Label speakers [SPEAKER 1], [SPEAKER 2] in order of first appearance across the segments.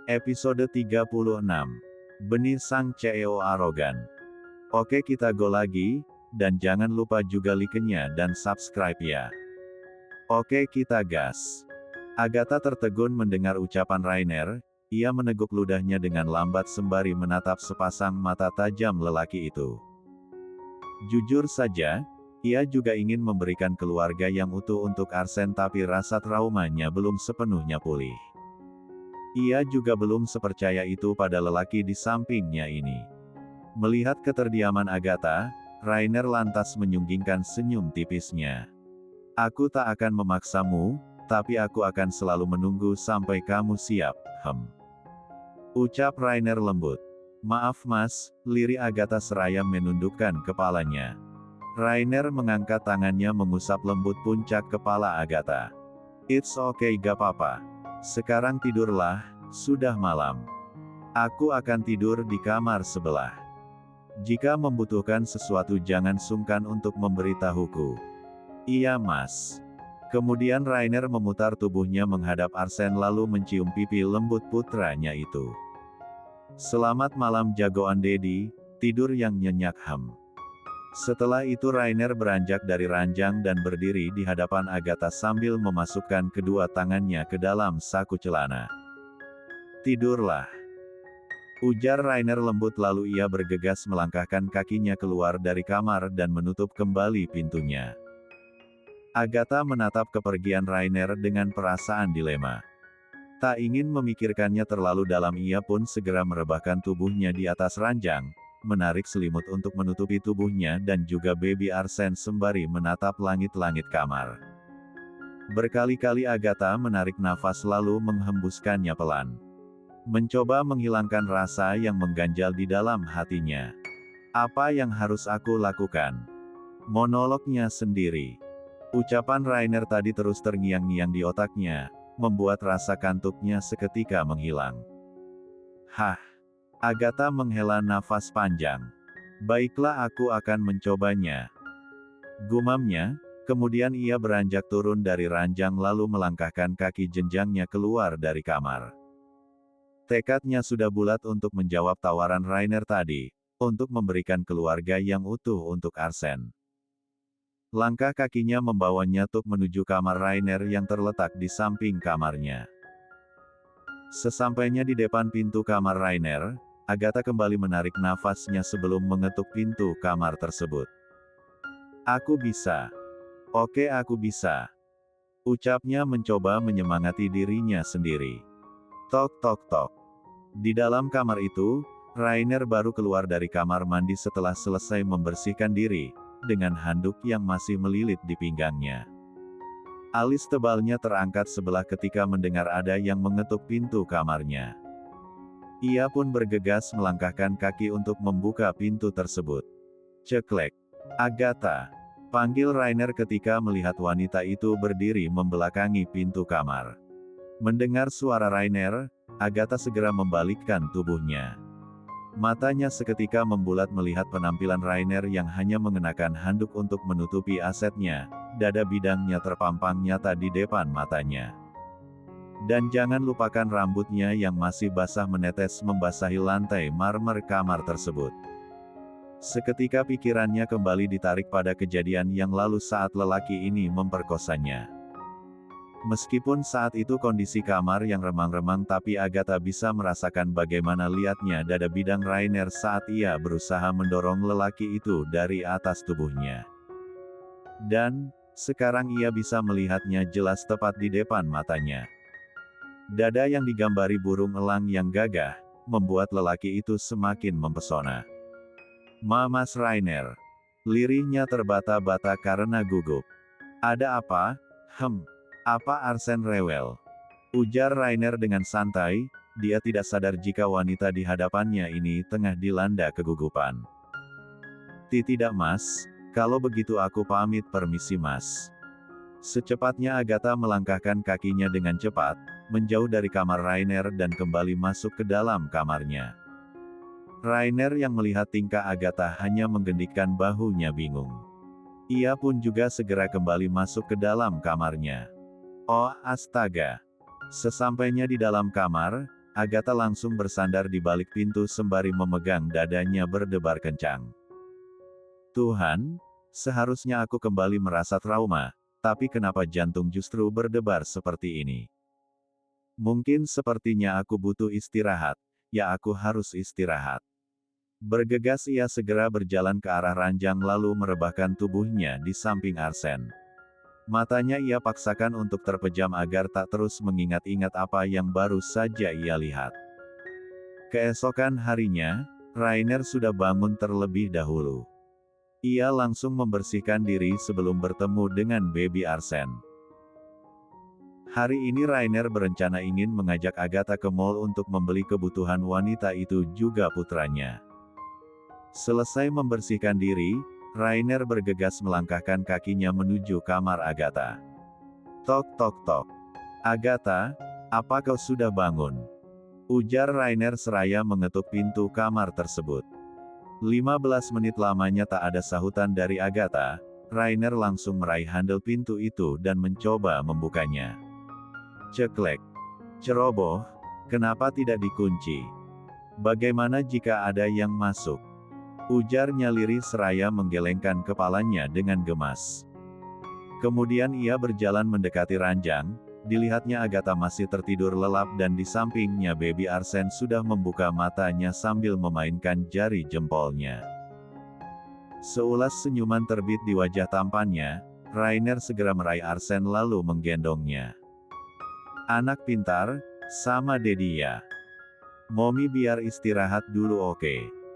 [SPEAKER 1] Episode 36. Benih Sang CEO Arogan. Oke, kita go lagi, dan jangan lupa juga like-nya dan subscribe ya. Oke, kita gas. Agatha tertegun mendengar ucapan Rainer. Ia meneguk ludahnya dengan lambat sembari menatap sepasang mata tajam lelaki itu. Jujur saja, ia juga ingin memberikan keluarga yang utuh untuk Arsene, tapi rasa traumanya belum sepenuhnya pulih. Ia juga belum sepercaya itu pada lelaki di sampingnya ini. Melihat keterdiaman Agatha, Rainer lantas menyunggingkan senyum tipisnya. Aku tak akan memaksamu, tapi aku akan selalu menunggu sampai kamu siap, ucap Rainer lembut. Maaf mas, lirih Agatha seraya menundukkan kepalanya. Rainer mengangkat tangannya mengusap lembut puncak kepala Agatha. It's okay, gak apa-apa. Sekarang tidurlah, sudah malam. Aku akan tidur di kamar sebelah. Jika membutuhkan sesuatu jangan sungkan untuk memberitahuku. Iya mas. Kemudian Rainer memutar tubuhnya menghadap Arsene lalu mencium pipi lembut putranya itu. Selamat malam jagoan Dedi, tidur yang nyenyak Setelah itu Rainer beranjak dari ranjang dan berdiri di hadapan Agatha sambil memasukkan kedua tangannya ke dalam saku celana. Tidurlah, ujar Rainer lembut lalu ia bergegas melangkahkan kakinya keluar dari kamar dan menutup kembali pintunya. Agatha menatap kepergian Rainer dengan perasaan dilema. Tak ingin memikirkannya terlalu dalam, ia pun segera merebahkan tubuhnya di atas ranjang, menarik selimut untuk menutupi tubuhnya dan juga baby Arsene sembari menatap langit-langit kamar. Berkali-kali Agatha menarik nafas lalu menghembuskannya pelan. Mencoba menghilangkan rasa yang mengganjal di dalam hatinya. Apa yang harus aku lakukan? Monolognya sendiri. Ucapan Rainer tadi terus terngiang-ngiang di otaknya, membuat rasa kantuknya seketika menghilang. Agatha menghela nafas panjang. Baiklah, aku akan mencobanya, gumamnya. Kemudian ia beranjak turun dari ranjang lalu melangkahkan kaki jenjangnya keluar dari kamar. Tekadnya sudah bulat untuk menjawab tawaran Rainer tadi, untuk memberikan keluarga yang utuh untuk Arsene. Langkah kakinya membawanya tuk menuju kamar Rainer yang terletak di samping kamarnya. Sesampainya di depan pintu kamar Rainer, Agatha kembali menarik nafasnya sebelum mengetuk pintu kamar tersebut. Aku bisa. Oke, aku bisa. Ucapnya mencoba menyemangati dirinya sendiri. Tok tok tok. Di dalam kamar itu, Rainer baru keluar dari kamar mandi setelah selesai membersihkan diri, dengan handuk yang masih melilit di pinggangnya. Alis tebalnya terangkat sebelah ketika mendengar ada yang mengetuk pintu kamarnya. Ia pun bergegas melangkahkan kaki untuk membuka pintu tersebut. Ceklek. Agatha, panggil Rainer ketika melihat wanita itu berdiri membelakangi pintu kamar. Mendengar suara Rainer, Agatha segera membalikkan tubuhnya. Matanya seketika membulat melihat penampilan Rainer yang hanya mengenakan handuk untuk menutupi asetnya, dada bidangnya terpampang nyata di depan matanya. Dan jangan lupakan rambutnya yang masih basah menetes membasahi lantai marmer kamar tersebut. Seketika pikirannya kembali ditarik pada kejadian yang lalu saat lelaki ini memperkosanya. Meskipun saat itu kondisi kamar yang remang-remang, tapi Agatha bisa merasakan bagaimana liatnya dada bidang Rainer saat ia berusaha mendorong lelaki itu dari atas tubuhnya. Dan, sekarang ia bisa melihatnya jelas tepat di depan matanya. Dada yang digambari burung elang yang gagah, membuat lelaki itu semakin mempesona. Mas Rainer. Lirihnya terbata-bata karena gugup. Ada apa? Apa Arsene rewel? Ujar Rainer dengan santai, dia tidak sadar jika wanita di hadapannya ini tengah dilanda kegugupan. Tidak mas, kalau begitu aku pamit permisi mas. Secepatnya Agatha melangkahkan kakinya dengan cepat, menjauh dari kamar Rainer dan kembali masuk ke dalam kamarnya. Rainer yang melihat tingkah Agatha hanya menggendikkan bahunya bingung. Ia pun juga segera kembali masuk ke dalam kamarnya. Oh astaga! Sesampainya di dalam kamar, Agatha langsung bersandar di balik pintu sembari memegang dadanya berdebar kencang. Tuhan, seharusnya aku kembali merasa trauma, tapi kenapa jantung justru berdebar seperti ini? Mungkin sepertinya aku butuh istirahat, ya aku harus istirahat. Bergegas ia segera berjalan ke arah ranjang lalu merebahkan tubuhnya di samping Arsen. Matanya ia paksakan untuk terpejam agar tak terus mengingat-ingat apa yang baru saja ia lihat. Keesokan harinya, Rainer sudah bangun terlebih dahulu. Ia langsung membersihkan diri sebelum bertemu dengan baby Arsen. Hari ini Rainer berencana ingin mengajak Agatha ke mall untuk membeli kebutuhan wanita itu juga putranya. Selesai membersihkan diri, Rainer bergegas melangkahkan kakinya menuju kamar Agatha. Tok tok tok. Agatha, apa kau sudah bangun? Ujar Rainer seraya mengetuk pintu kamar tersebut. 15 menit lamanya tak ada sahutan dari Agatha, Rainer langsung meraih handle pintu itu dan mencoba membukanya. Ceklek. Ceroboh, kenapa tidak dikunci? Bagaimana jika ada yang masuk? Ujarnya lirih seraya menggelengkan kepalanya dengan gemas. Kemudian ia berjalan mendekati ranjang, dilihatnya Agatha masih tertidur lelap dan di sampingnya baby Arsen sudah membuka matanya sambil memainkan jari jempolnya. Seulas senyuman terbit di wajah tampannya, Rainer segera meraih Arsen lalu menggendongnya. Anak pintar, sama Dedi ya. Momi biar istirahat dulu oke?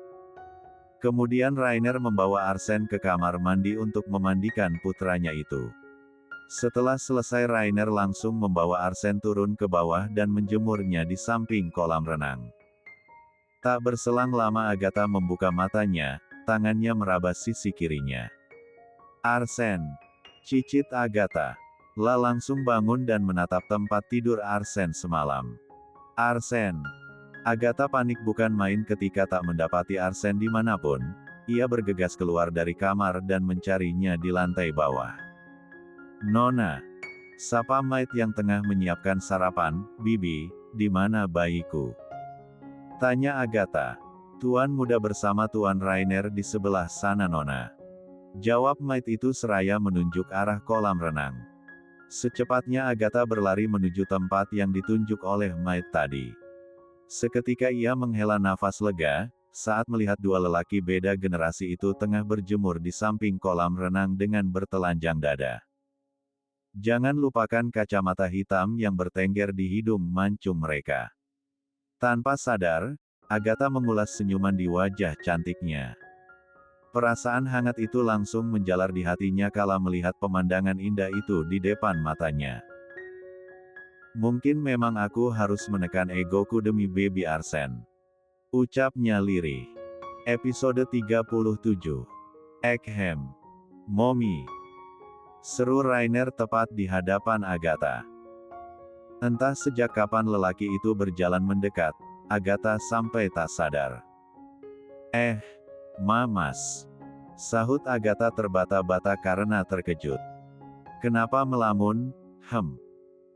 [SPEAKER 1] Kemudian Rainer membawa Arsen ke kamar mandi untuk memandikan putranya itu. Setelah selesai Rainer langsung membawa Arsen turun ke bawah dan menjemurnya di samping kolam renang. Tak berselang lama Agatha membuka matanya, tangannya meraba sisi kirinya. Arsen! Cicit Agatha. La langsung bangun dan menatap tempat tidur Arsen semalam. Arsen! Agatha panik bukan main ketika tak mendapati Arsen dimanapun, ia bergegas keluar dari kamar dan mencarinya di lantai bawah. Nona! Sapa Maid yang tengah menyiapkan sarapan, Bibi, di mana bayiku? Tanya Agatha. Tuan muda bersama Tuan Rainer di sebelah sana Nona. Jawab Maid itu seraya menunjuk arah kolam renang. Secepatnya Agatha berlari menuju tempat yang ditunjuk oleh Maid tadi. Seketika ia menghela nafas lega, saat melihat dua lelaki beda generasi itu tengah berjemur di samping kolam renang dengan bertelanjang dada. Jangan lupakan kacamata hitam yang bertengger di hidung mancung mereka. Tanpa sadar, Agatha mengulas senyuman di wajah cantiknya. Perasaan hangat itu langsung menjalar di hatinya kala melihat pemandangan indah itu di depan matanya. Mungkin memang aku harus menekan egoku demi baby Arsen. Ucapnya lirih. Episode 37. Egghem. Momi. Seru Rainer tepat di hadapan Agatha. Entah sejak kapan lelaki itu berjalan mendekat, Agatha sampai tak sadar. Mas. Sahut Agatha terbata-bata karena terkejut. Kenapa melamun?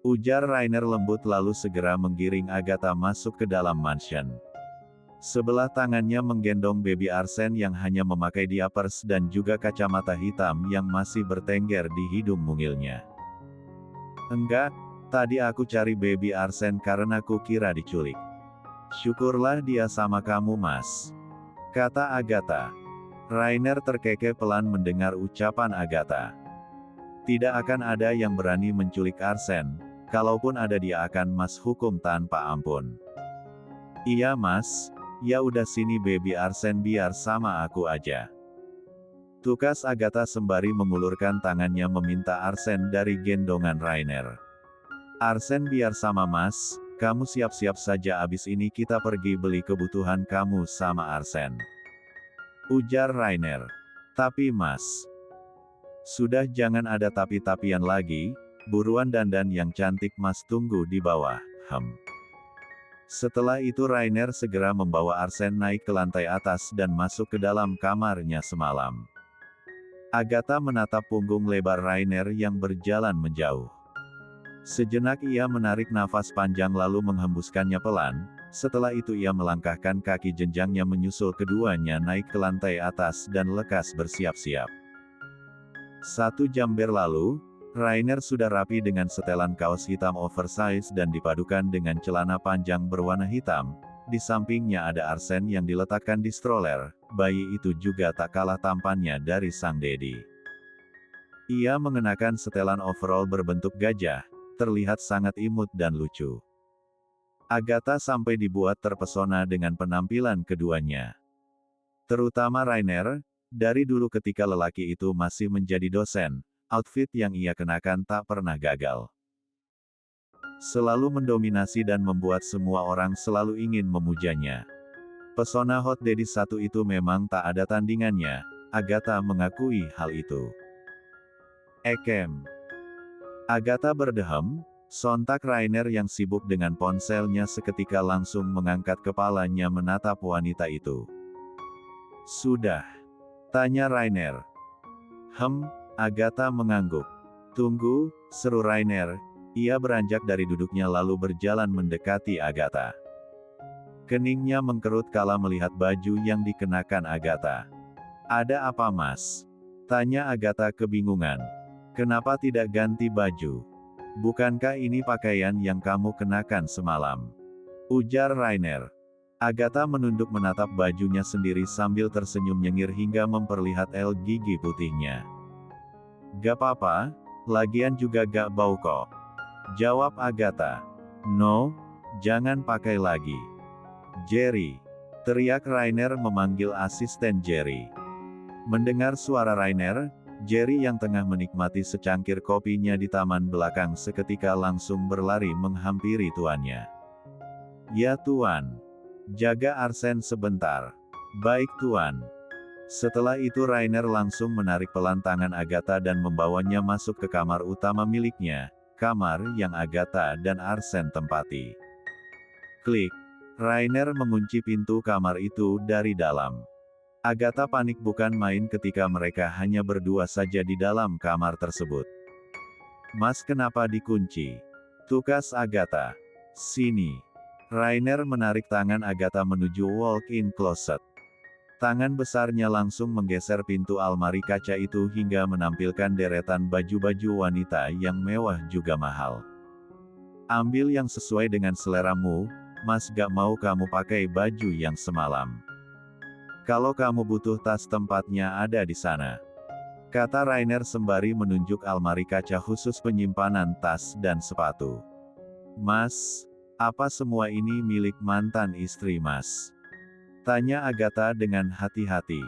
[SPEAKER 1] Ujar Rainer lembut lalu segera menggiring Agatha masuk ke dalam mansion. Sebelah tangannya menggendong baby Arsen yang hanya memakai diapers dan juga kacamata hitam yang masih bertengger di hidung mungilnya. Enggak, tadi aku cari baby Arsen karena ku kira diculik. Syukurlah dia sama kamu Mas. Kata Agatha. Rainer terkekeh pelan mendengar ucapan Agatha. Tidak akan ada yang berani menculik Arsen. Kalaupun ada dia akan Mas hukum tanpa ampun. Iya Mas, ya udah sini baby Arsen biar sama aku aja. Tukas Agatha sembari mengulurkan tangannya meminta Arsen dari gendongan Rainer. Arsen biar sama Mas, kamu siap-siap saja abis ini kita pergi beli kebutuhan kamu sama Arsen. Ujar Rainer. Tapi Mas. Sudah jangan ada tapi-tapian lagi. Buruan dandan yang cantik Mas tunggu di bawah, Setelah itu Rainer segera membawa Arsen naik ke lantai atas dan masuk ke dalam kamarnya semalam. Agatha menatap punggung lebar Rainer yang berjalan menjauh. Sejenak ia menarik nafas panjang lalu menghembuskannya pelan, setelah itu ia melangkahkan kaki jenjangnya menyusul keduanya naik ke lantai atas dan lekas bersiap-siap. 1 jam berlalu, Rainer sudah rapi dengan setelan kaos hitam oversize dan dipadukan dengan celana panjang berwarna hitam. Di sampingnya ada Arsene yang diletakkan di stroller, bayi itu juga tak kalah tampannya dari sang dedi. Ia mengenakan setelan overall berbentuk gajah, terlihat sangat imut dan lucu. Agatha sampai dibuat terpesona dengan penampilan keduanya. Terutama Rainer, dari dulu ketika lelaki itu masih menjadi dosen, outfit yang ia kenakan tak pernah gagal. Selalu mendominasi dan membuat semua orang selalu ingin memujanya. Pesona hot daddy satu itu memang tak ada tandingannya, Agatha mengakui hal itu. Ekem. Agatha berdehem, sontak Rainer yang sibuk dengan ponselnya seketika langsung mengangkat kepalanya menatap wanita itu. Sudah? Tanya Rainer. Agatha mengangguk. Tunggu, seru Rainer. Ia beranjak dari duduknya lalu berjalan mendekati Agatha. Keningnya mengkerut kala melihat baju yang dikenakan Agatha. Ada apa mas? Tanya Agatha kebingungan. Kenapa tidak ganti baju? Bukankah ini pakaian yang kamu kenakan semalam? Ujar Rainer. Agatha menunduk menatap bajunya sendiri sambil tersenyum nyengir hingga memperlihat gigi putihnya. Gak apa-apa, lagian juga gak bau kok. Jawab Agatha. No, jangan pakai lagi. Jerry. Teriak Rainer memanggil asisten Jerry. Mendengar suara Rainer, Jerry yang tengah menikmati secangkir kopinya di taman belakang seketika langsung berlari menghampiri tuannya. Ya tuan. Jaga Arsene sebentar. Baik tuan. Setelah itu Rainer langsung menarik pelan tangan Agatha dan membawanya masuk ke kamar utama miliknya, kamar yang Agatha dan Arsene tempati. Klik. Rainer mengunci pintu kamar itu dari dalam. Agatha panik bukan main ketika mereka hanya berdua saja di dalam kamar tersebut. Mas kenapa dikunci? Tukas Agatha. Sini. Rainer menarik tangan Agatha menuju walk-in closet. Tangan besarnya langsung menggeser pintu almari kaca itu hingga menampilkan deretan baju-baju wanita yang mewah juga mahal. Ambil yang sesuai dengan seleramu, mas gak mau kamu pakai baju yang semalam. Kalau kamu butuh tas tempatnya ada di sana. Kata Rainer sembari menunjuk almari kaca khusus penyimpanan tas dan sepatu. Mas, apa semua ini milik mantan istri mas? Tanya Agatha dengan hati-hati.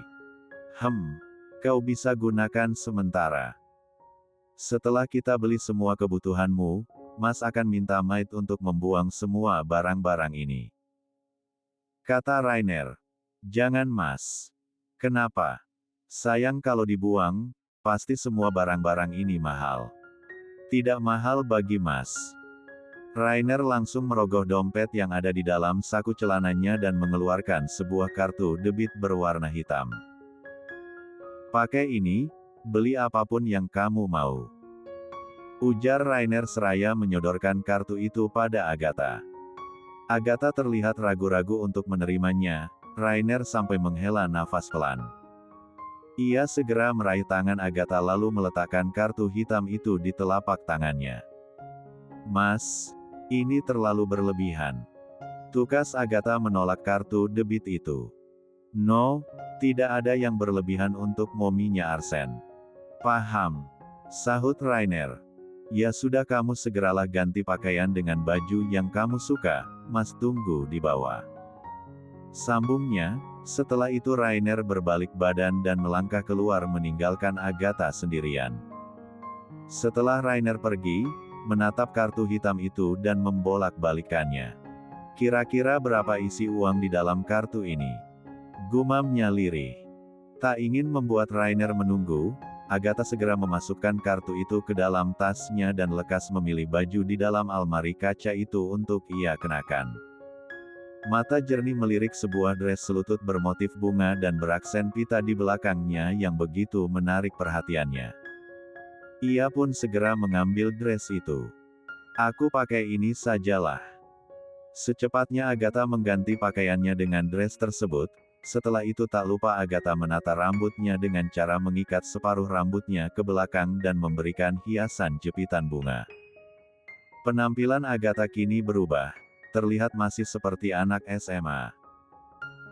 [SPEAKER 1] Kau bisa gunakan sementara. Setelah kita beli semua kebutuhanmu, mas akan minta maid untuk membuang semua barang-barang ini. Kata Rainer. Jangan mas. Kenapa? Sayang kalau dibuang, pasti semua barang-barang ini mahal. Tidak mahal bagi mas. Rainer langsung merogoh dompet yang ada di dalam saku celananya dan mengeluarkan sebuah kartu debit berwarna hitam. Pakai ini, beli apapun yang kamu mau. Ujar Rainer seraya menyodorkan kartu itu pada Agatha. Agatha terlihat ragu-ragu untuk menerimanya, Rainer sampai menghela nafas pelan. Ia segera meraih tangan Agatha lalu meletakkan kartu hitam itu di telapak tangannya. Mas, ini terlalu berlebihan. Tukas Agatha menolak kartu debit itu. No, tidak ada yang berlebihan untuk mominya Arsene. Paham? Sahut Rainer. Ya sudah kamu segeralah ganti pakaian dengan baju yang kamu suka, mas tunggu di bawah. Sambungnya, setelah itu Rainer berbalik badan dan melangkah keluar meninggalkan Agatha sendirian. Setelah Rainer pergi, menatap kartu hitam itu dan membolak-balikannya. Kira-kira berapa isi uang di dalam kartu ini? Gumamnya lirih. Tak ingin membuat Rainer menunggu, Agatha segera memasukkan kartu itu ke dalam tasnya dan lekas memilih baju di dalam almari kaca itu untuk ia kenakan. Mata jernih melirik sebuah dress selutut bermotif bunga dan beraksen pita di belakangnya yang begitu menarik perhatiannya. Ia pun segera mengambil dress itu. Aku pakai ini sajalah. Secepatnya Agatha mengganti pakaiannya dengan dress tersebut. Setelah itu tak lupa Agatha menata rambutnya dengan cara mengikat separuh rambutnya ke belakang dan memberikan hiasan jepitan bunga. Penampilan Agatha kini berubah. Terlihat masih seperti anak SMA.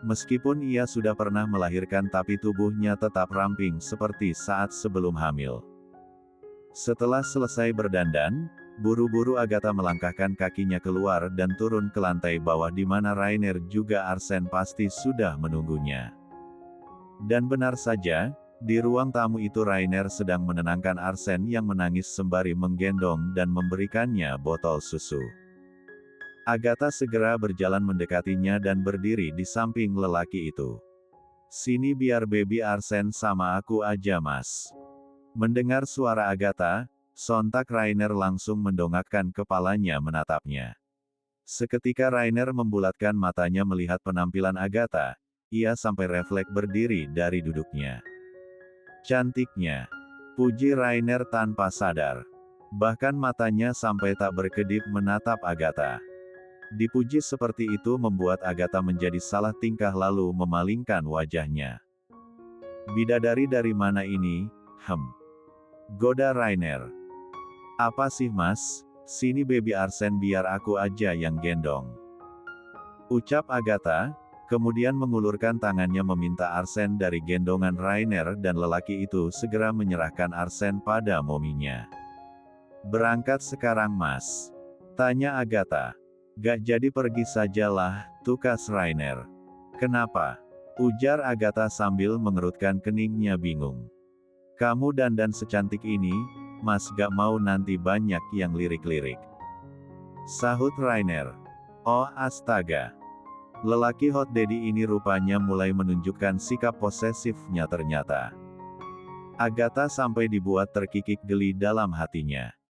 [SPEAKER 1] Meskipun ia sudah pernah melahirkan tapi tubuhnya tetap ramping seperti saat sebelum hamil. Setelah selesai berdandan, buru-buru Agatha melangkahkan kakinya keluar dan turun ke lantai bawah di mana Rainer juga Arsene pasti sudah menunggunya. Dan benar saja, di ruang tamu itu Rainer sedang menenangkan Arsene yang menangis sembari menggendong dan memberikannya botol susu. Agatha segera berjalan mendekatinya dan berdiri di samping lelaki itu. "Sini biar baby Arsene sama aku aja mas." Mendengar suara Agatha, sontak Rainer langsung mendongakkan kepalanya menatapnya. Seketika Rainer membulatkan matanya melihat penampilan Agatha, ia sampai refleks berdiri dari duduknya. "Cantiknya," puji Rainer tanpa sadar. Bahkan matanya sampai tak berkedip menatap Agatha. Dipuji seperti itu membuat Agatha menjadi salah tingkah lalu memalingkan wajahnya. "Bidadari dari mana ini?" Goda Rainer. "Apa sih mas, sini baby Arsene biar aku aja yang gendong," ucap Agatha, kemudian mengulurkan tangannya meminta Arsene dari gendongan Rainer dan lelaki itu segera menyerahkan Arsene pada mominya. "Berangkat sekarang mas?" tanya Agatha. "Gak jadi pergi sajalah," tukas Rainer. "Kenapa?" ujar Agatha sambil mengerutkan keningnya bingung. "Kamu dandan secantik ini, mas gak mau nanti banyak yang lirik-lirik," sahut Rainer. Oh astaga. Lelaki hot daddy ini rupanya mulai menunjukkan sikap posesifnya ternyata. Agatha sampai dibuat terkikik geli dalam hatinya.